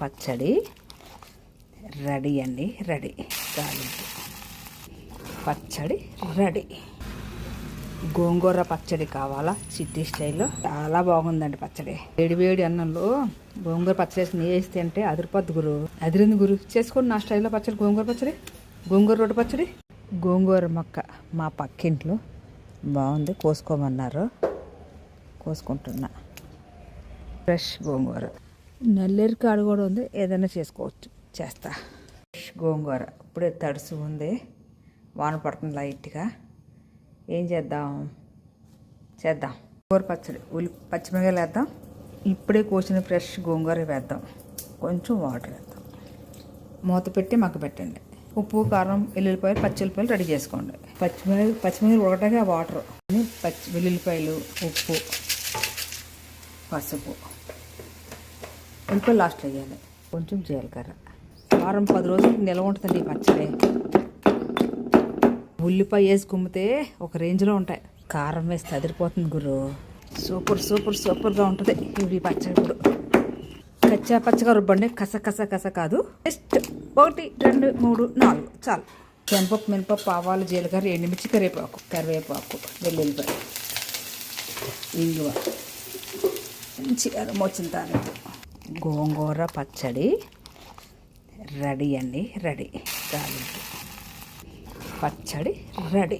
పచ్చడి రెడీ అండి. రెడీ తాలింపు పచ్చడి రెడీ. గోంగూర పచ్చడి కావాలా సిటీ స్టైల్లో? చాలా బాగుందండి పచ్చడి. వేడి వేడి అన్నంలో గోంగూర పచ్చడి వేసి నెయ్యి వేస్తే అంటే అదిరిపోద్దు గురు. అదిరింది గురు. చేసుకోండి నా స్టైల్లో పచ్చడి. గోంగూర పచ్చడి, గోంగూర రొట్టె పచ్చడి. గోంగూర మొక్క మా పక్కింట్లో బాగుంది, కోసుకోమన్నారు, కోసుకుంటున్నా. ఫ్రెష్ గోంగూర. నల్లేరు కాడు కూడా ఉంది, ఏదైనా చేసుకోవచ్చు, చేస్తా. ఫ్రెష్ గోంగూర ఇప్పుడే తడుసు ఉంది, వాన పడుతుంది లైట్గా. ఏం చేద్దాం? గోంగూర పచ్చడి. పచ్చిమిరకాయలు వేద్దాం. ఇప్పుడే కోసిన ఫ్రెష్ గోంగూర వేద్దాం. కొంచెం వాటర్ వేద్దాం. మూత పెట్టి మగ్గ పెట్టండి. ఉప్పు, కారం, వెల్లుల్లిపాయలు, పచ్చిమిరపాయలు రెడీ చేసుకోండి. పచ్చిమిరపకాయలు ఉడకటానికి ఆ వాటర్, వెల్లుల్లిపాయలు, ఉప్పు, పసుపు, ఉల్లిపాయలు లాస్ట్లో వేయాలి. కొంచెం జీలకర్ర. వారం 10 రోజులు నిల్వ ఉంటుందండి ఈ పచ్చడి. ఉల్లిపాయ వేసి గుమ్మితే ఒక రేంజ్లో ఉంటాయి. కారం వేస్తే అదిరిపోతుంది గురు. సూపర్ సూపర్ సూపర్గా ఉంటుంది ఈ పచ్చడి. ఇప్పుడు కచ్చా పచ్చగా రుబ్బండి, కస కాదు. జస్ట్ 1 2 3 4 చాలు. శనగపప్పు, మినపప్పు, ఆవాలు, జీలకర్ర, ఎండుమిర్చి, కరివేపాకు, వెల్లుల్లిపాయ, ఇంగువ, మంచిగా వచ్చిన తాలింపు. గోంగూర పచ్చడి రెడీ అండి. రెడీ తాలింపు పచ్చడి రెడీ.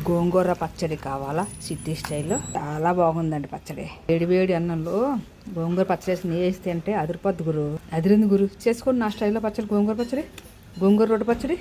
గోంగూర పచ్చడి కావాలా సిటీ స్టైల్లో? చాలా బాగుందండి పచ్చడి. వేడి వేడి అన్నంలో గోంగూర పచ్చడి వేసి నెయ్యి వేస్తే అంటే అదిరిపోద్దు గురు. అదిరింది గురు. చేసుకోండి నా స్టైల్లో పచ్చడి. గోంగూర పచ్చడి, గోంగూర రొట్టె పచ్చడి.